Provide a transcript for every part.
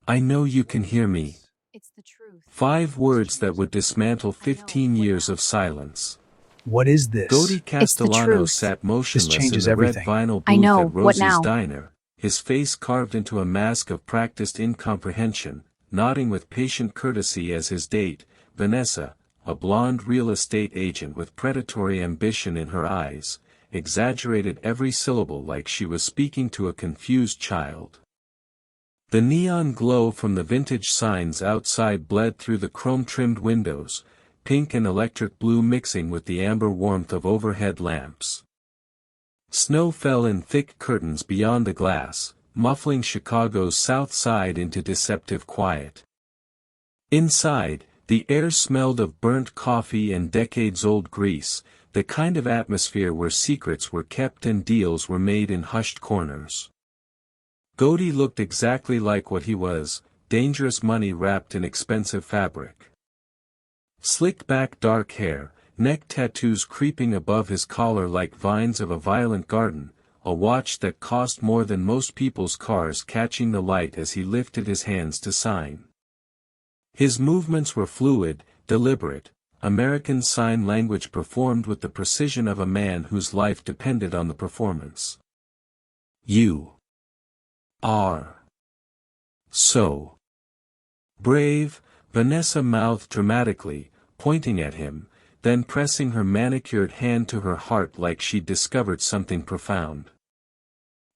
I know you can hear me. It's the truth. 5 words that would dismantle 15 years of silence. What is this? Godi It's the Castellano truth. sat This motionless in changes the red everything. vinyl I booth know. at What Rosie's now? diner, his face carved into a mask of practiced incomprehension, nodding with patient courtesy as his date, Vanessa, a blonde real estate agent with predatory ambition in her eyes, exaggerated every syllable like she was speaking to a confused child. The neon glow from the vintage signs outside bled through the chrome-trimmed windows, pink and electric blue mixing with the amber warmth of overhead lamps. Snow fell in thick curtains beyond the glass, muffling Chicago's south side into deceptive quiet. Inside, the air smelled of burnt coffee and decades-old grease, the kind of atmosphere where secrets were kept and deals were made in hushed corners. Godi looked exactly like what he was, dangerous money wrapped in expensive fabric. Slicked back dark hair, neck tattoos creeping above his collar like vines of a violent garden, a watch that cost more than most people's cars catching the light as he lifted his hands to sign. His movements were fluid, deliberate, American Sign Language performed with the precision of a man whose life depended on the performance. You are so brave, Vanessa mouthed dramatically, pointing at him, then pressing her manicured hand to her heart like she'd discovered something profound.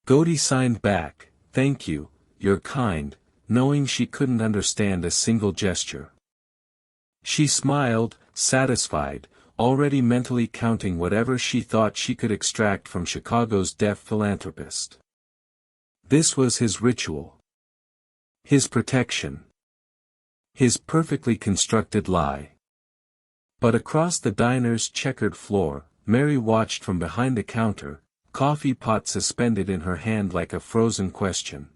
Godi signed back, "Thank you, you're kind," knowing she couldn't understand a single gesture. She smiled, satisfied, already mentally counting whatever she thought she could extract from Chicago's deaf philanthropist. This was his ritual. His protection. His perfectly constructed lie. But across the diner's checkered floor, Mary watched from behind the counter, coffee pot suspended in her hand like a frozen question.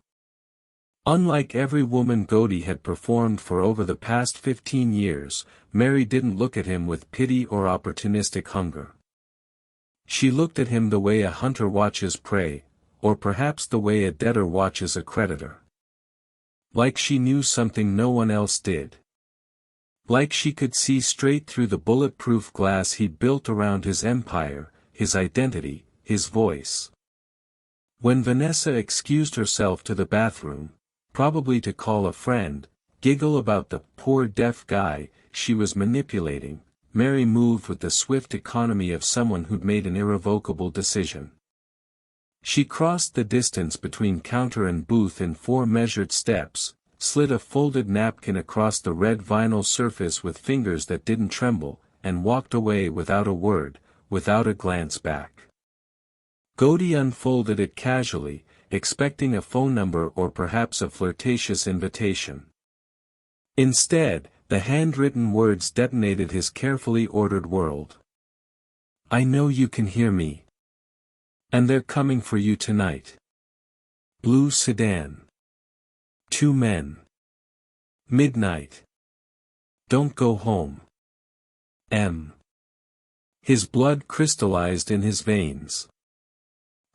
Unlike every woman Godi had performed for over the past 15 years, Mary didn't look at him with pity or opportunistic hunger. She looked at him the way a hunter watches prey, or perhaps the way a debtor watches a creditor. Like she knew something no one else did. Like she could see straight through the bulletproof glass he'd built around his empire, his identity, his voice. When Vanessa excused herself to the bathroom, probably to call a friend, giggle about the poor deaf guy she was manipulating, Mary moved with the swift economy of someone who'd made an irrevocable decision. She crossed the distance between counter and booth in 4 measured steps, slid a folded napkin across the red vinyl surface with fingers that didn't tremble, and walked away without a word, without a glance back. Godi unfolded it casually, expecting a phone number or perhaps a flirtatious invitation. Instead, the handwritten words detonated his carefully ordered world. I know you can hear me. And they're coming for you tonight. Blue sedan. 2 men. Midnight. Don't go home. M. His blood crystallized in his veins.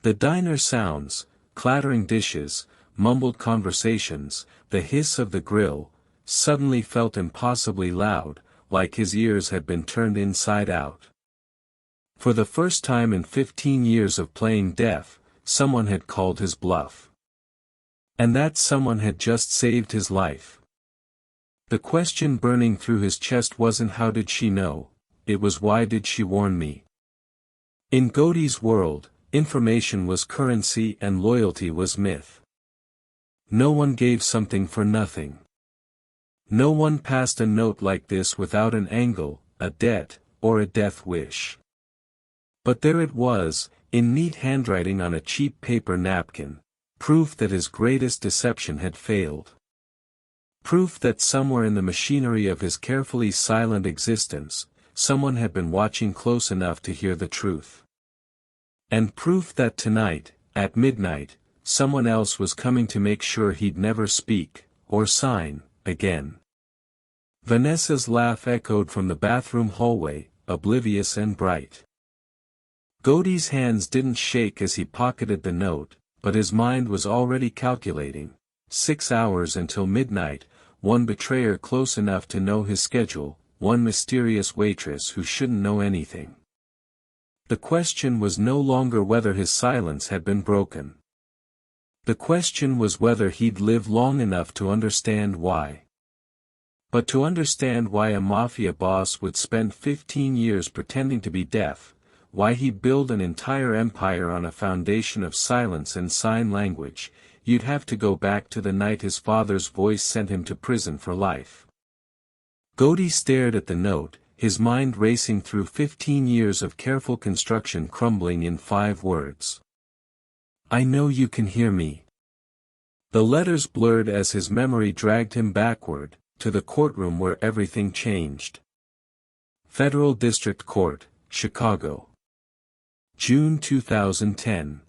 The diner sounds, clattering dishes, mumbled conversations, the hiss of the grill, suddenly felt impossibly loud, like his ears had been turned inside out. For the first time in 15 years of playing deaf, someone had called his bluff. And that someone had just saved his life. The question burning through his chest wasn't how did she know, it was why did she warn me. In Godi's world, information was currency and loyalty was myth. No one gave something for nothing. No one passed a note like this without an angle, a debt, or a death wish. But there it was, in neat handwriting on a cheap paper napkin, proof that his greatest deception had failed. Proof that somewhere in the machinery of his carefully silent existence, someone had been watching close enough to hear the truth. And proof that tonight, at midnight, someone else was coming to make sure he'd never speak, or sign, again. Vanessa's laugh echoed from the bathroom hallway, oblivious and bright. Godi's hands didn't shake as he pocketed the note, but his mind was already calculating, 6 hours until midnight, one betrayer close enough to know his schedule, one mysterious waitress who shouldn't know anything. The question was no longer whether his silence had been broken. The question was whether he'd live long enough to understand why. But to understand why a mafia boss would spend 15 years pretending to be deaf, why he'd build an entire empire on a foundation of silence and sign language, you'd have to go back to the night his father's voice sent him to prison for life. Goldie stared at the note, his mind racing through 15 years of careful construction crumbling in 5 words. I know you can hear me. The letters blurred as his memory dragged him backward, to the courtroom where everything changed. Federal District Court, Chicago. June 2010.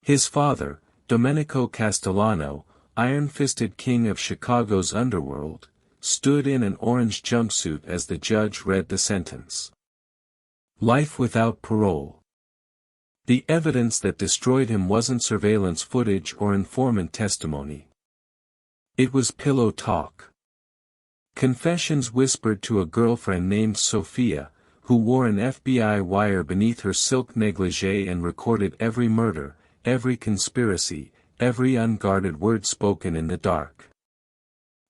His father, Domenico Castellano, iron-fisted king of Chicago's underworld, stood in an orange jumpsuit as the judge read the sentence. Life without parole. The evidence that destroyed him wasn't surveillance footage or informant testimony. It was pillow talk. Confessions whispered to a girlfriend named Sophia, who wore an FBI wire beneath her silk negligee and recorded every murder, every conspiracy, every unguarded word spoken in the dark.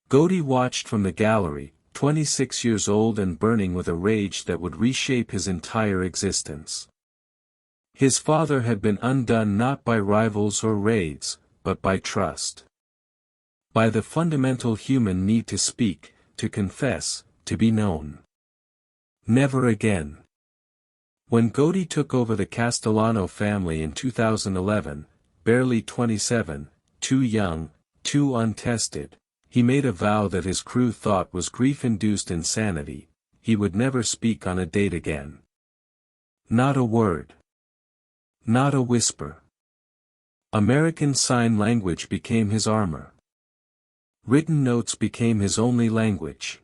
Goldie watched from the gallery, 26 years old and burning with a rage that would reshape his entire existence. His father had been undone not by rivals or raids, but by trust. By the fundamental human need to speak, to confess, to be known. Never again. When Goldie took over the Castellano family in 2011, barely 27, too young, too untested, he made a vow that his crew thought was grief-induced insanity: he would never speak on a date again. Not a word. Not a whisper. American Sign Language became his armor. Written notes became his only language.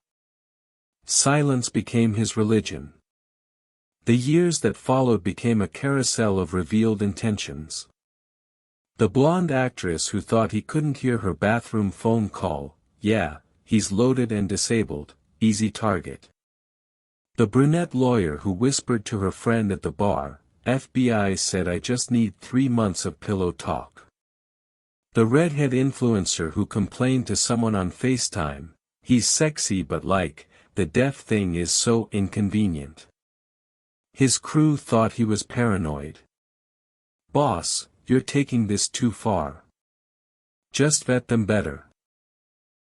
Silence became his religion. The years that followed became a carousel of revealed intentions. The blonde actress who thought he couldn't hear her bathroom phone call: yeah, he's loaded and disabled, easy target. The brunette lawyer who whispered to her friend at the bar: FBI said I just need 3 months of pillow talk. The redhead influencer who complained to someone on FaceTime: he's sexy but the deaf thing is so inconvenient. His crew thought he was paranoid. Boss, you're taking this too far. Just vet them better.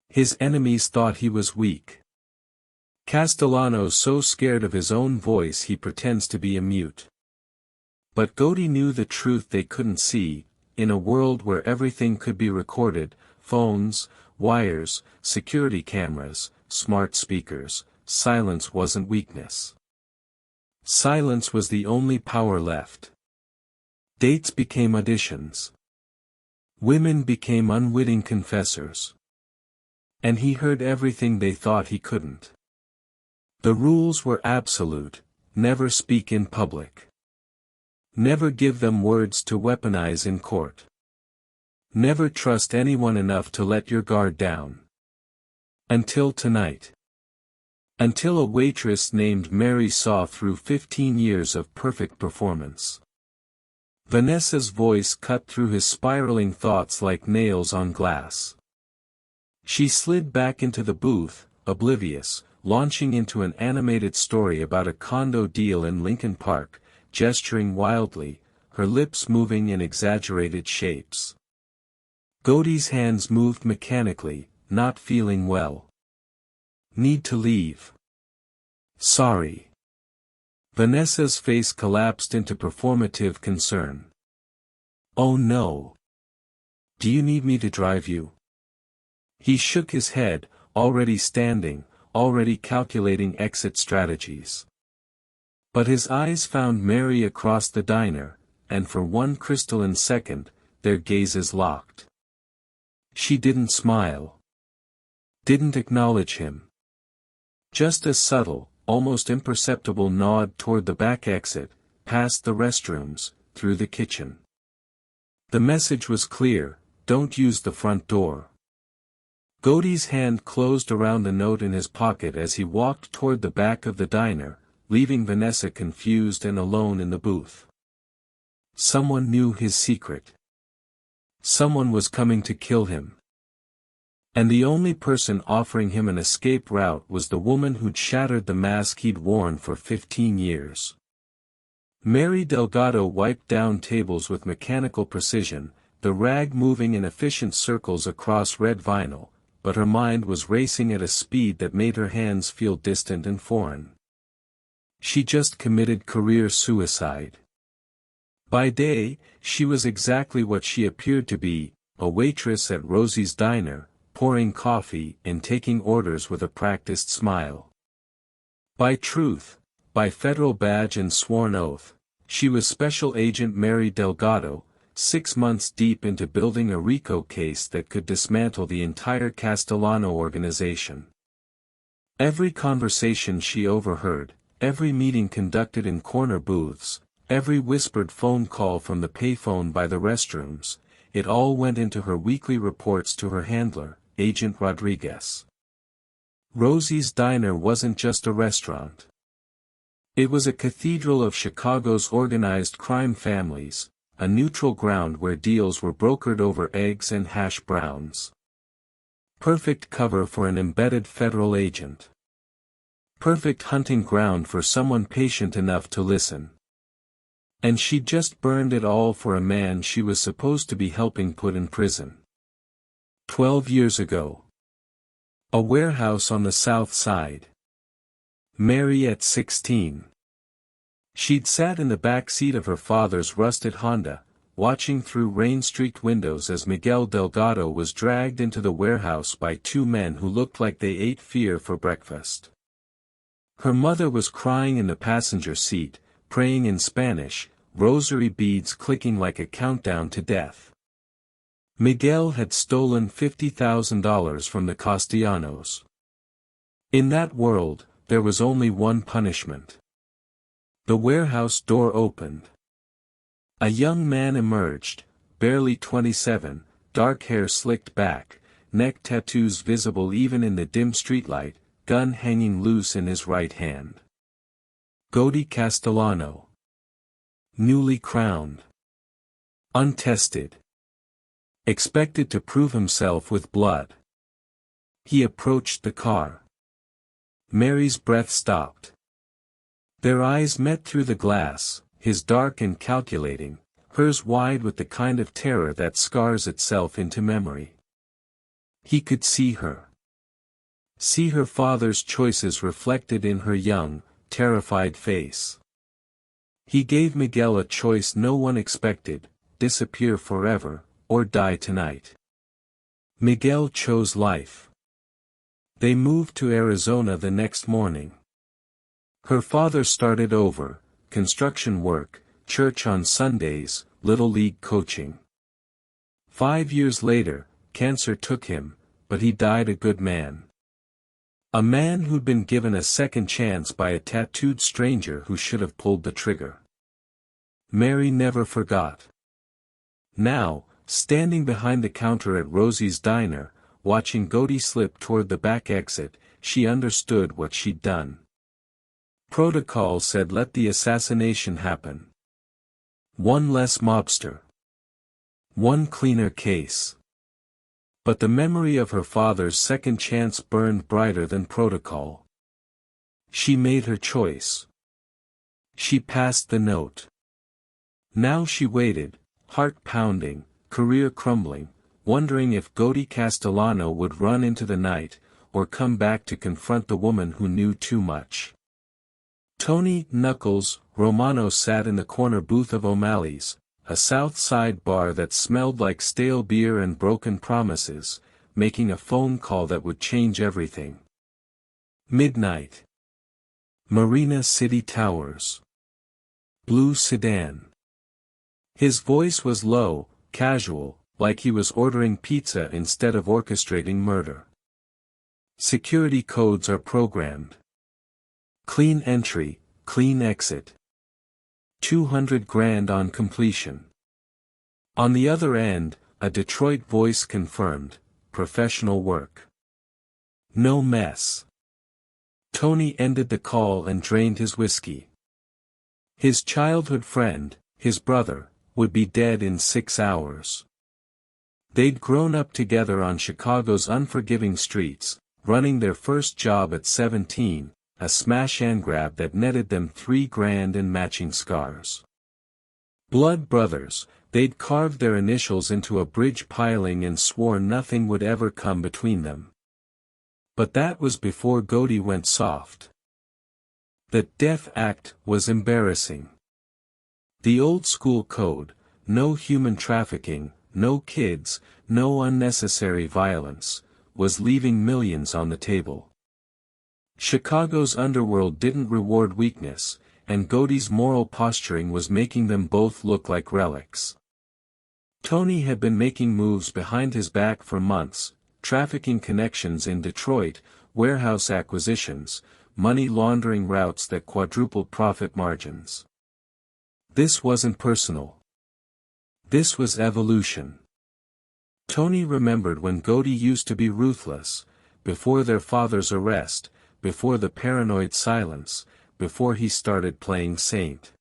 His enemies thought he was weak. Castellano's so scared of his own voice he pretends to be a mute. But Goldie knew the truth they couldn't see: in a world where everything could be recorded, phones, wires, security cameras, smart speakers, silence wasn't weakness. Silence was the only power left. Dates became auditions. Women became unwitting confessors. And he heard everything they thought he couldn't. The rules were absolute: never speak in public. Never give them words to weaponize in court. Never trust anyone enough to let your guard down. Until tonight. Until a waitress named Mary saw through 15 years of perfect performance. Vanessa's voice cut through his spiraling thoughts like nails on glass. She slid back into the booth, oblivious, launching into an animated story about a condo deal in Lincoln Park, gesturing wildly, her lips moving in exaggerated shapes. Goldie's hands moved mechanically, not feeling well. Need to leave. Sorry. Vanessa's face collapsed into performative concern. Oh no. Do you need me to drive you? He shook his head, already standing, already calculating exit strategies. But his eyes found Mary across the diner, and for one crystalline second, their gazes locked. She didn't smile. Didn't acknowledge him. Just a subtle, almost imperceptible nod toward the back exit, past the restrooms, through the kitchen. The message was clear: don't use the front door. Godey's hand closed around the note in his pocket as he walked toward the back of the diner, leaving Vanessa confused and alone in the booth. Someone knew his secret. Someone was coming to kill him. And the only person offering him an escape route was the woman who'd shattered the mask he'd worn for 15 years. Mary Delgado wiped down tables with mechanical precision, the rag moving in efficient circles across red vinyl, but her mind was racing at a speed that made her hands feel distant and foreign. She just committed career suicide. By day, she was exactly what she appeared to be, a waitress at Rosie's diner, pouring coffee and taking orders with a practiced smile. By truth, by federal badge and sworn oath, she was Special Agent Mary Delgado, 6 months deep into building a RICO case that could dismantle the entire Castellano organization. Every conversation she overheard, every meeting conducted in corner booths, every whispered phone call from the payphone by the restrooms, it all went into her weekly reports to her handler, Agent Rodriguez. Rosie's Diner wasn't just a restaurant. It was a cathedral of Chicago's organized crime families, a neutral ground where deals were brokered over eggs and hash browns. Perfect cover for an embedded federal agent. Perfect hunting ground for someone patient enough to listen. And she'd just burned it all for a man she was supposed to be helping put in prison. 12 years ago. A warehouse on the South Side. Mary at 16. She'd sat in the back seat of her father's rusted Honda, watching through rain-streaked windows as Miguel Delgado was dragged into the warehouse by 2 men who looked like they ate fear for breakfast. Her mother was crying in the passenger seat, praying in Spanish, rosary beads clicking like a countdown to death. Miguel had stolen $50,000 from the Castellanos. In that world, there was only one punishment. The warehouse door opened. A young man emerged, barely 27, dark hair slicked back, neck tattoos visible even in the dim streetlight, gun hanging loose in his right hand. Godey Castellano. Newly crowned. Untested. Expected to prove himself with blood. He approached the car. Mary's breath stopped. Their eyes met through the glass, his dark and calculating, hers wide with the kind of terror that scars itself into memory. He could see her. See her father's choices reflected in her young, terrified face. He gave Miguel a choice no one expected: disappear forever, or die tonight. Miguel chose life. They moved to Arizona the next morning. Her father started over, construction work, church on Sundays, little league coaching. 5 years later, cancer took him, but he died a good man. A man who'd been given a second chance by a tattooed stranger who should have pulled the trigger. Mary never forgot. Now, standing behind the counter at Rosie's Diner, watching Godey slip toward the back exit, she understood what she'd done. Protocol said let the assassination happen. One less mobster. One cleaner case. But the memory of her father's second chance burned brighter than protocol. She made her choice. She passed the note. Now she waited, heart pounding, career crumbling, wondering if Godey Castellano would run into the night, or come back to confront the woman who knew too much. Tony Knuckles Romano sat in the corner booth of O'Malley's, a South Side bar that smelled like stale beer and broken promises, making a phone call that would change everything. Midnight. Marina City Towers. Blue sedan. His voice was low, casual, like he was ordering pizza instead of orchestrating murder. Security codes are programmed. Clean entry, clean exit. 200 grand on completion. On the other end, a Detroit voice confirmed, professional work. No mess. Tony ended the call and drained his whiskey. His childhood friend, his brother, would be dead in 6 hours. They'd grown up together on Chicago's unforgiving streets, running their first job at 17, a smash and grab that netted them $3,000 in matching scars. Blood brothers, they'd carved their initials into a bridge piling and swore nothing would ever come between them. But that was before Goody went soft. The Death Act was embarrassing. The old school code, no human trafficking, no kids, no unnecessary violence, was leaving millions on the table. Chicago's underworld didn't reward weakness, and Goody's moral posturing was making them both look like relics. Tony had been making moves behind his back for months, trafficking connections in Detroit, warehouse acquisitions, money laundering routes that quadrupled profit margins. This wasn't personal. This was evolution. Tony remembered when Goody used to be ruthless, before their father's arrest, before the paranoid silence, before he started playing saint.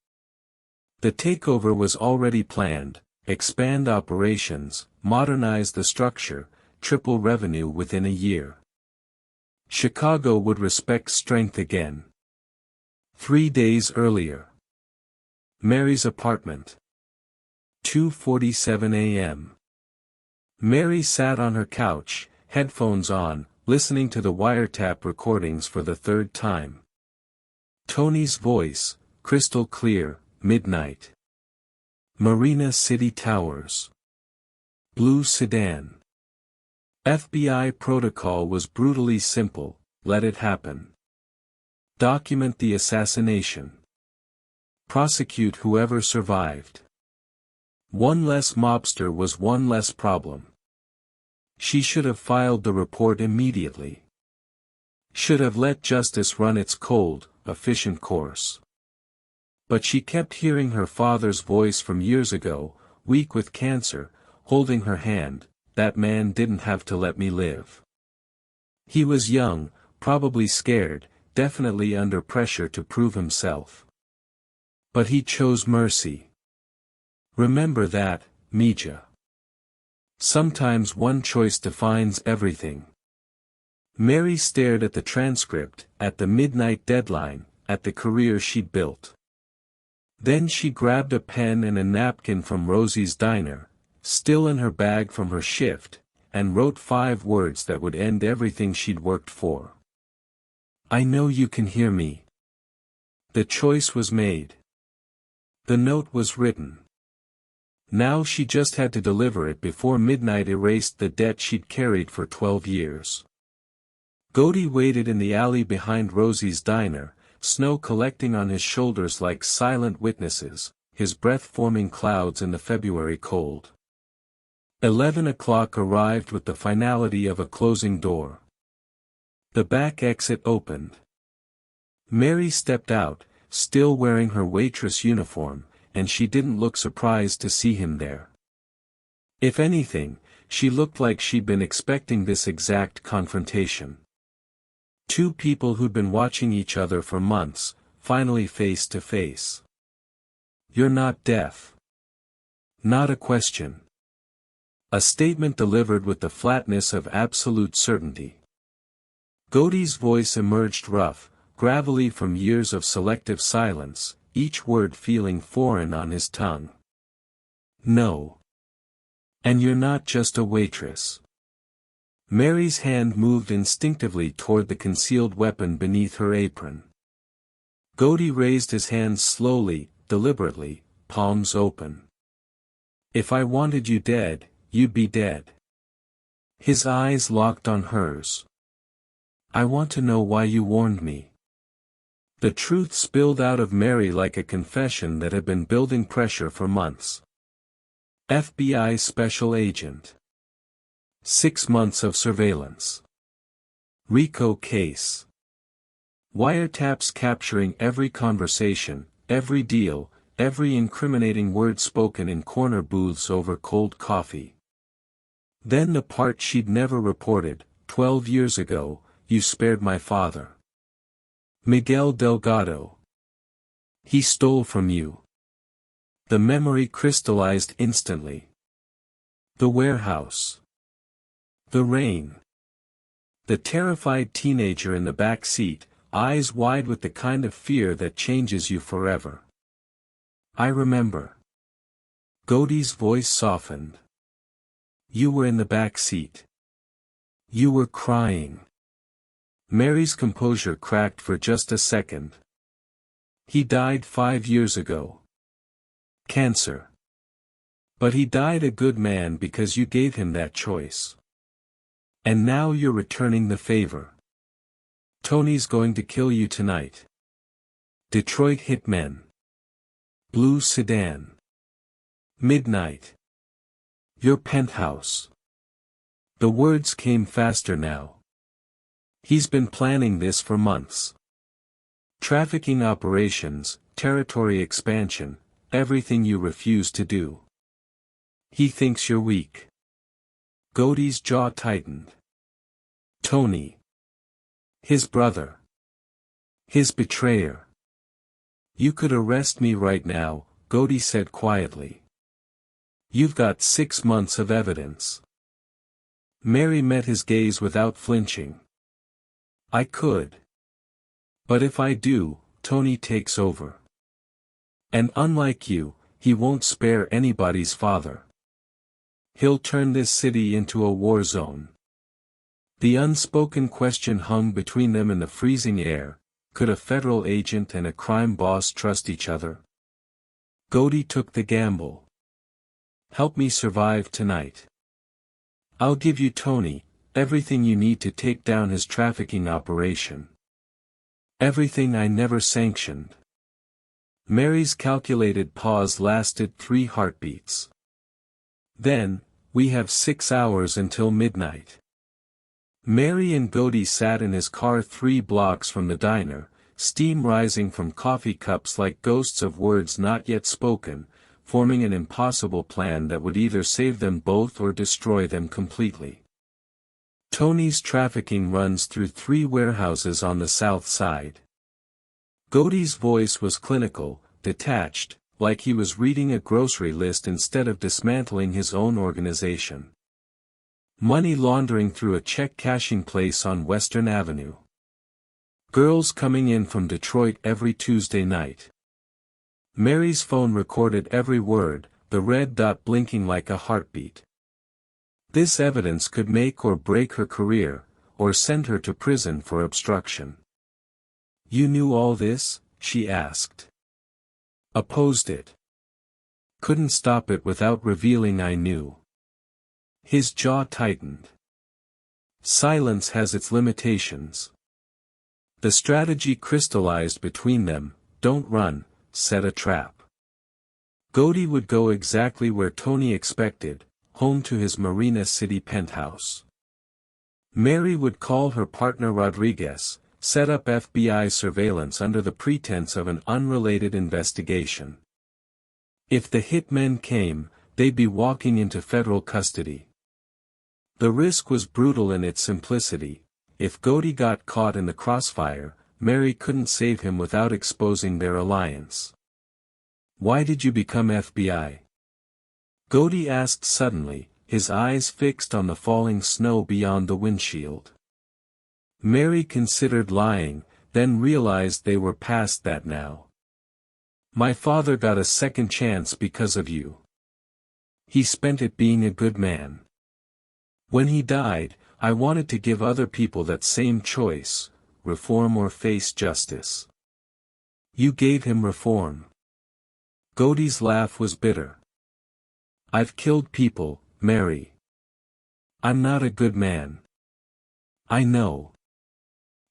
The takeover was already planned: expand operations, modernize the structure, triple revenue within a year. Chicago would respect strength again. 3 days earlier. Mary's apartment. 2:47 a.m. Mary sat on her couch, headphones on, listening to the wiretap recordings for the third time. Tony's voice, crystal clear, midnight. Marina City Towers. Blue sedan. FBI protocol was brutally simple: let it happen. Document the assassination. Prosecute whoever survived. One less mobster was one less problem. She should have filed the report immediately. Should have let justice run its cold, efficient course. But she kept hearing her father's voice from years ago, weak with cancer, holding her hand: that man didn't have to let me live. He was young, probably scared, definitely under pressure to prove himself. But he chose mercy. Remember that, Mija. Sometimes one choice defines everything. Mary stared at the transcript, at the midnight deadline, at the career she'd built. Then she grabbed a pen and a napkin from Rosie's diner, still in her bag from her shift, and wrote 5 words that would end everything she'd worked for. I know you can hear me. The choice was made. The note was written. Now she just had to deliver it before midnight erased the debt she'd carried for 12 years. Goody waited in the alley behind Rosie's diner, snow collecting on his shoulders like silent witnesses, his breath forming clouds in the February cold. 11 o'clock arrived with the finality of a closing door. The back exit opened. Mary stepped out, still wearing her waitress uniform, and she didn't look surprised to see him there. If anything, she looked like she'd been expecting this exact confrontation. 2 people who'd been watching each other for months, finally face to face. You're not deaf. Not a question. A statement delivered with the flatness of absolute certainty. Goody's voice emerged rough, gravelly from years of selective silence, each word feeling foreign on his tongue. No. And you're not just a waitress. Mary's hand moved instinctively toward the concealed weapon beneath her apron. Goody raised his hands slowly, deliberately, palms open. If I wanted you dead, you'd be dead. His eyes locked on hers. I want to know why you warned me. The truth spilled out of Mary like a confession that had been building pressure for months. FBI Special Agent. 6 months of surveillance. RICO case. Wiretaps capturing every conversation, every deal, every incriminating word spoken in corner booths over cold coffee. Then the part she'd never reported: 12 years ago, you spared my father. Miguel Delgado. He stole from you. The memory crystallized instantly. The warehouse. The rain. The terrified teenager in the back seat, eyes wide with the kind of fear that changes you forever. I remember. Godey's voice softened. You were in the back seat. You were crying. Mary's composure cracked for just a second. He died 5 years ago. Cancer. But he died a good man because you gave him that choice. And now you're returning the favor. Tony's going to kill you tonight. Detroit hitmen. Blue sedan. Midnight. Your penthouse. The words came faster now. He's been planning this for months. Trafficking operations, territory expansion, everything you refuse to do. He thinks you're weak. Godey's jaw tightened. Tony. His brother. His betrayer. You could arrest me right now, Godey said quietly. You've got 6 months of evidence. Mary met his gaze without flinching. I could. But if I do, Tony takes over. And unlike you, he won't spare anybody's father. He'll turn this city into a war zone. The unspoken question hung between them in the freezing air: could a federal agent and a crime boss trust each other? Godey took the gamble. Help me survive tonight. I'll give you Tony, everything you need to take down his trafficking operation. Everything I never sanctioned. Mary's calculated pause lasted 3 heartbeats. Then, we have 6 hours until midnight. Mary and Godey sat in his car 3 blocks from the diner, steam rising from coffee cups like ghosts of words not yet spoken, forming an impossible plan that would either save them both or destroy them completely. Tony's trafficking runs through 3 warehouses on the south side. Godey's voice was clinical, detached, like he was reading a grocery list instead of dismantling his own organization. Money laundering through a check-cashing place on Western Avenue. Girls coming in from Detroit every Tuesday night. Mary's phone recorded every word, the red dot blinking like a heartbeat. This evidence could make or break her career, or send her to prison for obstruction. You knew all this? She asked. Opposed it. Couldn't stop it without revealing I knew. His jaw tightened. Silence has its limitations. The strategy crystallized between them: don't run, set a trap. Godey would go exactly where Tony expected, home to his Marina City penthouse. Mary would call her partner Rodriguez, set up FBI surveillance under the pretense of an unrelated investigation. If the hitmen came, they'd be walking into federal custody. The risk was brutal in its simplicity. If Godey got caught in the crossfire, Mary couldn't save him without exposing their alliance. Why did you become FBI? Godey asked suddenly, his eyes fixed on the falling snow beyond the windshield. Mary considered lying, then realized they were past that now. My father got a second chance because of you. He spent it being a good man. When he died, I wanted to give other people that same choice: reform or face justice. You gave him reform. Godey's laugh was bitter. I've killed people, Mary. I'm not a good man. I know.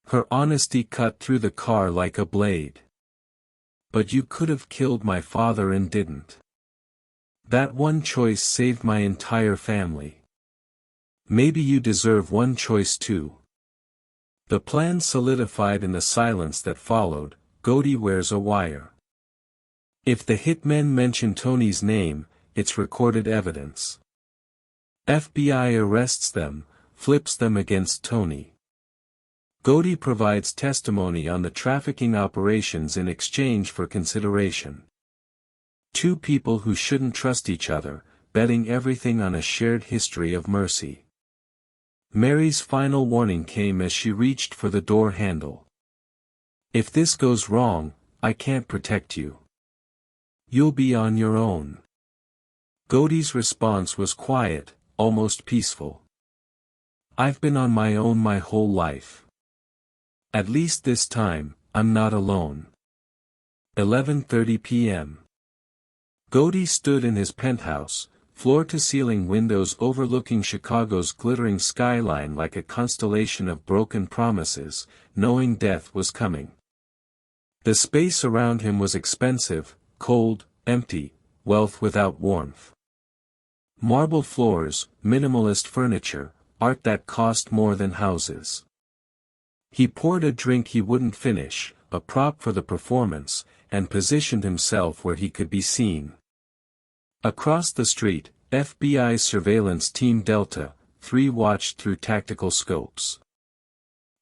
Her honesty cut through the car like a blade. But you could have killed my father and didn't. That one choice saved my entire family. Maybe you deserve one choice too. The plan solidified in the silence that followed. Godey wears a wire. If the hitmen mention Tony's name, it's recorded evidence. FBI arrests them, flips them against Tony. Gotti provides testimony on the trafficking operations in exchange for consideration. Two people who shouldn't trust each other, betting everything on a shared history of mercy. Mary's final warning came as she reached for the door handle. If this goes wrong, I can't protect you. You'll be on your own. Gotti's response was quiet, almost peaceful. I've been on my own my whole life. At least this time, I'm not alone. 11:30 p.m. Gotti stood in his penthouse, floor-to-ceiling windows overlooking Chicago's glittering skyline like a constellation of broken promises, knowing death was coming. The space around him was expensive, cold, empty, wealth without warmth. Marble floors, minimalist furniture, art that cost more than houses. He poured a drink he wouldn't finish, a prop for the performance, and positioned himself where he could be seen. Across the street, FBI's surveillance team Delta 3 watched through tactical scopes.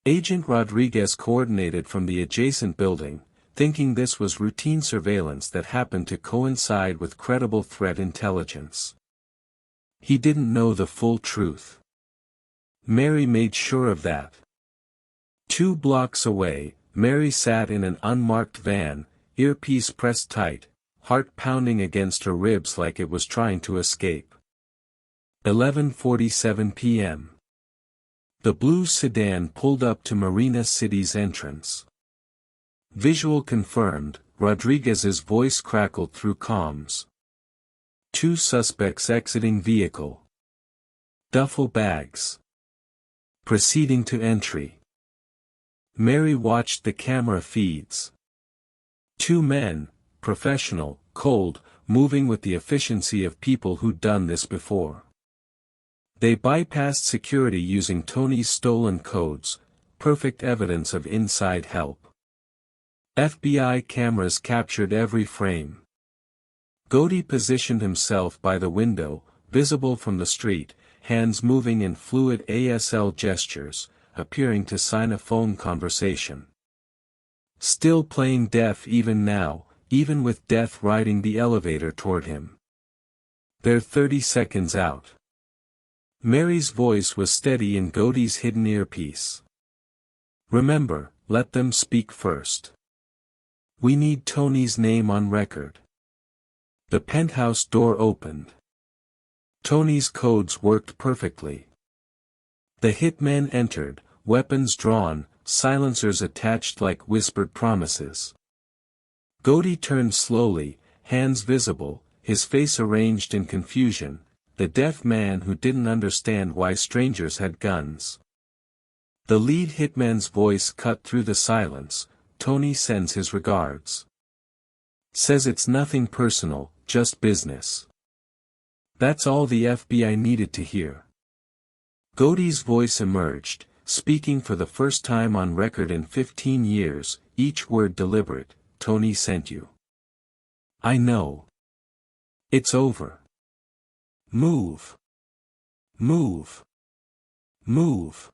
Agent Rodriguez coordinated from the adjacent building, thinking this was routine surveillance that happened to coincide with credible threat intelligence. He didn't know the full truth. Mary made sure of that. 2 blocks away, Mary sat in an unmarked van, earpiece pressed tight, heart pounding against her ribs like it was trying to escape. 11:47 p.m. The blue sedan pulled up to Marina City's entrance. Visual confirmed, Rodriguez's voice crackled through comms. 2 suspects exiting vehicle. Duffel bags. Proceeding to entry. Mary watched the camera feeds. 2 men, professional, cold, moving with the efficiency of people who'd done this before. They bypassed security using Tony's stolen codes, perfect evidence of inside help. FBI cameras captured every frame. Gotti positioned himself by the window, visible from the street, hands moving in fluid ASL gestures, appearing to sign a phone conversation. Still playing deaf even now, even with death riding the elevator toward him. They're 30 seconds out. Mary's voice was steady in Gotti's hidden earpiece. Remember, let them speak first. We need Tony's name on record. The penthouse door opened. Tony's codes worked perfectly. The hitmen entered, weapons drawn, silencers attached like whispered promises. Gotti turned slowly, hands visible, his face arranged in confusion, the deaf man who didn't understand why strangers had guns. The lead hitman's voice cut through the silence. Tony sends his regards. Says it's nothing personal, just business. That's all the FBI needed to hear. Gotti's voice emerged, speaking for the first time on record in 15 years, each word deliberate. Tony sent you. I know. It's over. Move. Move. Move.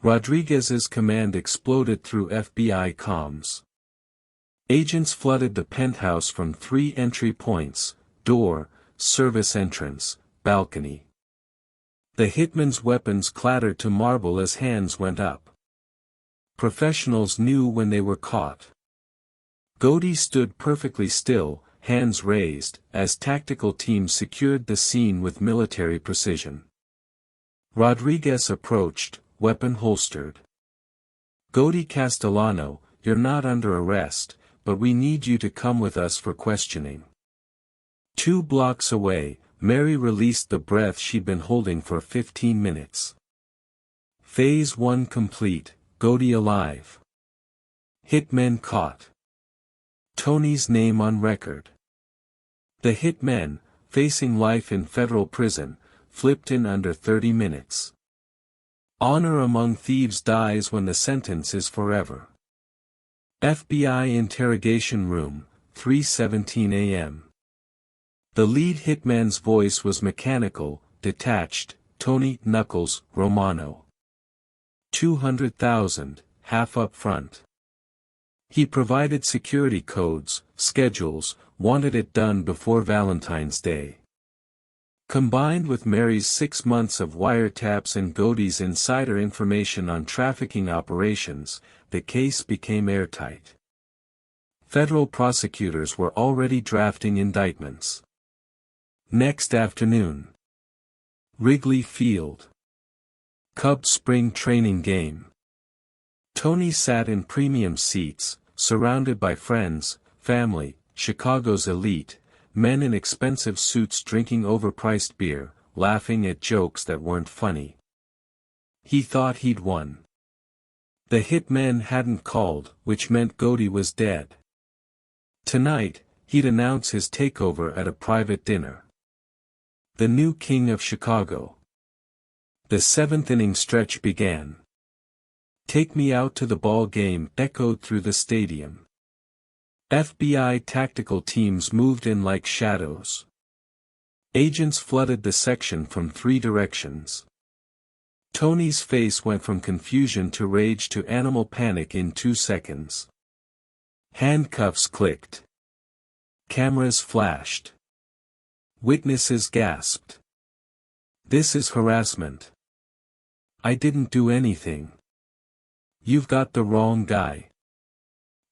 Rodriguez's command exploded through FBI comms. Agents flooded the penthouse from 3 entry points: door, service entrance, balcony. The hitman's weapons clattered to marble as hands went up. Professionals knew when they were caught. Gotti stood perfectly still, hands raised, as tactical teams secured the scene with military precision. Rodriguez approached, weapon holstered. Gotti Castellano, you're not under arrest, but we need you to come with us for questioning. 2 blocks away, Mary released the breath she'd been holding for 15 minutes. Phase 1 complete, Gotti alive. Hitmen caught. Tony's name on record. The hitmen, facing life in federal prison, flipped in under 30 minutes. Honor among thieves dies when the sentence is forever. FBI interrogation room, 3:17 a.m. The lead hitman's voice was mechanical, detached, Tony Knuckles Romano. 200,000, half up front. He provided security codes, schedules, wanted it done before Valentine's Day. Combined with Mary's 6 months of wiretaps and Godey's insider information on trafficking operations, the case became airtight. Federal prosecutors were already drafting indictments. Next afternoon. Wrigley Field. Cubs spring training game. Tony sat in premium seats, surrounded by friends, family, Chicago's elite, men in expensive suits drinking overpriced beer, laughing at jokes that weren't funny. He thought he'd won. The hitmen hadn't called, which meant Godey was dead. Tonight, he'd announce his takeover at a private dinner. The new king of Chicago. The 7th-inning stretch began. "Take me out to the ball game" echoed through the stadium. FBI tactical teams moved in like shadows. Agents flooded the section from 3 directions. Tony's face went from confusion to rage to animal panic in 2 seconds. Handcuffs clicked. Cameras flashed. Witnesses gasped. "This is harassment. I didn't do anything. You've got the wrong guy."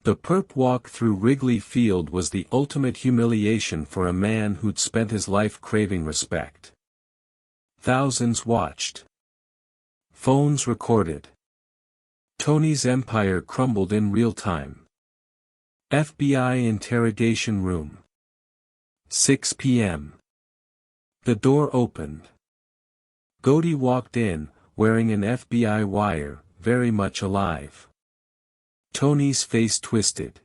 The perp walk through Wrigley Field was the ultimate humiliation for a man who'd spent his life craving respect. Thousands watched. Phones recorded. Tony's empire crumbled in real time. FBI interrogation room. 6 p.m. The door opened. Godey walked in, wearing an FBI wire, very much alive. Tony's face twisted.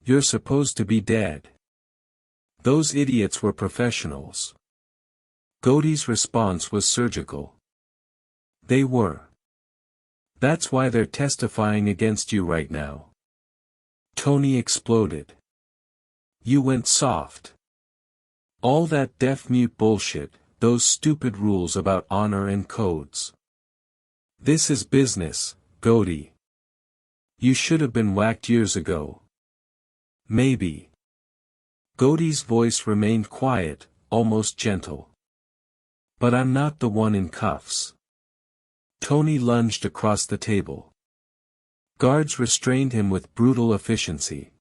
"You're supposed to be dead. Those idiots were professionals." Godey's response was surgical. "They were. That's why they're testifying against you right now." Tony exploded. "You went soft. All that deaf-mute bullshit, those stupid rules about honor and codes. This is business, Godey. You should have been whacked years ago." "Maybe." Godey's voice remained quiet, almost gentle. "But I'm not the one in cuffs." Tony lunged across the table. Guards restrained him with brutal efficiency.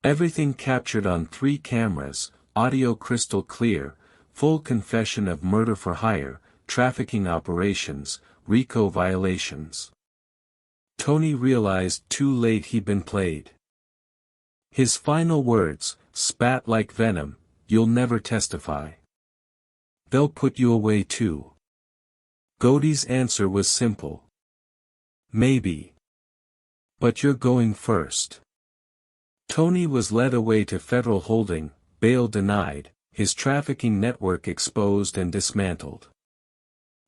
Everything captured on 3 cameras, audio crystal clear, full confession of murder for hire, trafficking operations, RICO violations. Tony realized too late he'd been played. His final words, spat like venom, "You'll never testify. They'll put you away too." Godey's answer was simple. "Maybe. But you're going first." Tony was led away to federal holding, bail denied, his trafficking network exposed and dismantled.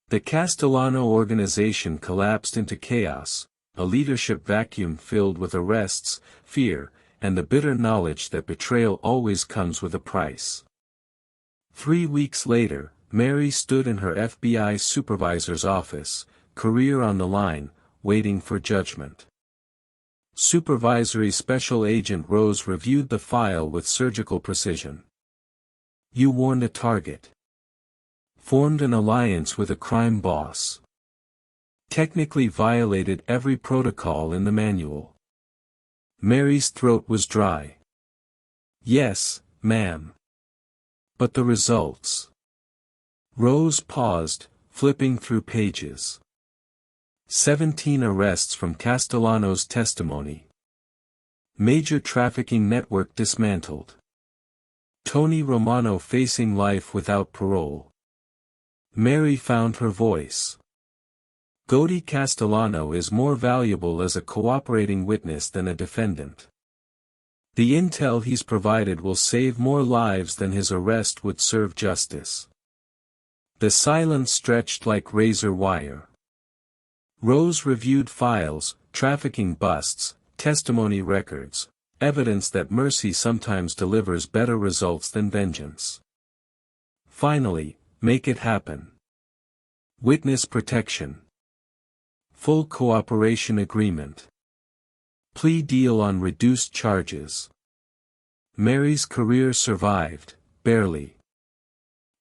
The Castellano organization collapsed into chaos, a leadership vacuum filled with arrests, fear, and the bitter knowledge that betrayal always comes with a price. 3 weeks later, Mary stood in her FBI supervisor's office, career on the line, waiting for judgment. Supervisory Special Agent Rose reviewed the file with surgical precision. "You warned a target. Formed an alliance with a crime boss. Technically violated every protocol in the manual." Mary's throat was dry. "Yes, ma'am. But the results." Rose paused, flipping through pages. 17 arrests from Castellano's testimony. Major trafficking network dismantled. Tony Romano facing life without parole. Mary found her voice. Godey Castellano is more valuable as a cooperating witness than a defendant. The intel he's provided will save more lives than his arrest would serve justice. The silence stretched like razor wire. Rose reviewed files, trafficking busts, testimony records, evidence that mercy sometimes delivers better results than vengeance. Finally, Make it happen. Witness protection. Full cooperation agreement. Plea deal on reduced charges. Mary's career survived, barely.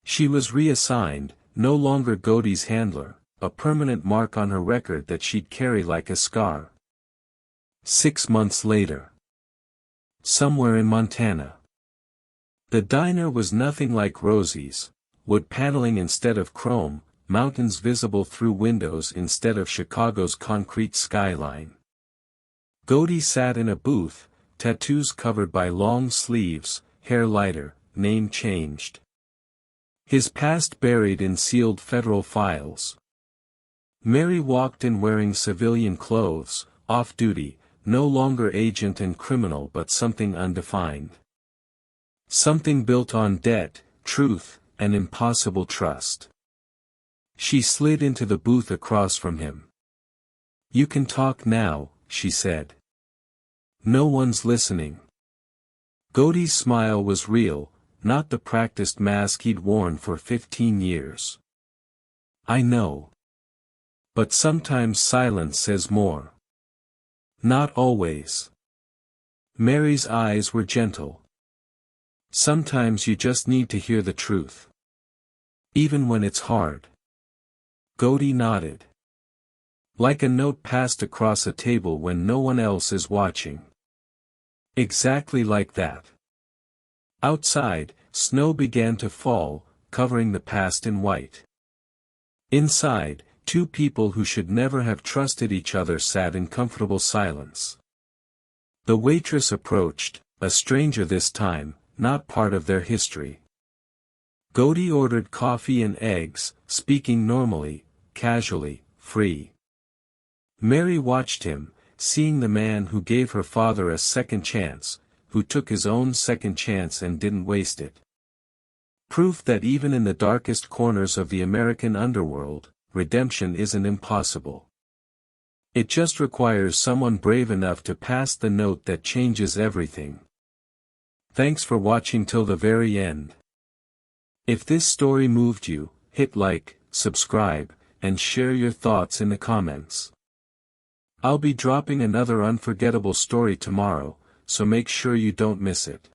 She was reassigned, no longer Godey's handler, a permanent mark on her record that she'd carry like a scar. 6 months later. Somewhere in Montana. The diner was nothing like Rosie's, wood paneling instead of chrome, mountains visible through windows instead of Chicago's concrete skyline. Godey sat in a booth, tattoos covered by long sleeves, hair lighter, name changed. His past buried in sealed federal files. Mary walked in wearing civilian clothes, off-duty, no longer agent and criminal but something undefined. Something built on debt, truth, and impossible trust. She slid into the booth across from him. "You can talk now," she said. "No one's listening." Godey's smile was real, not the practiced mask he'd worn for 15 years. "I know. But sometimes silence says more." "Not always." Mary's eyes were gentle. "Sometimes you just need to hear the truth. Even when it's hard." Godey nodded. "Like a note passed across a table when no one else is watching." Exactly like that. Outside, snow began to fall, covering the past in white. Inside, two people who should never have trusted each other sat in comfortable silence. The waitress approached, a stranger this time, not part of their history. Godey ordered coffee and eggs, speaking normally, casually, free. Mary watched him, seeing the man who gave her father a second chance, who took his own second chance and didn't waste it. Proof that even in the darkest corners of the American underworld, redemption isn't impossible. It just requires someone brave enough to pass the note that changes everything. Thanks for watching till the very end. If this story moved you, hit like, subscribe, and share your thoughts in the comments. I'll be dropping another unforgettable story tomorrow, so make sure you don't miss it.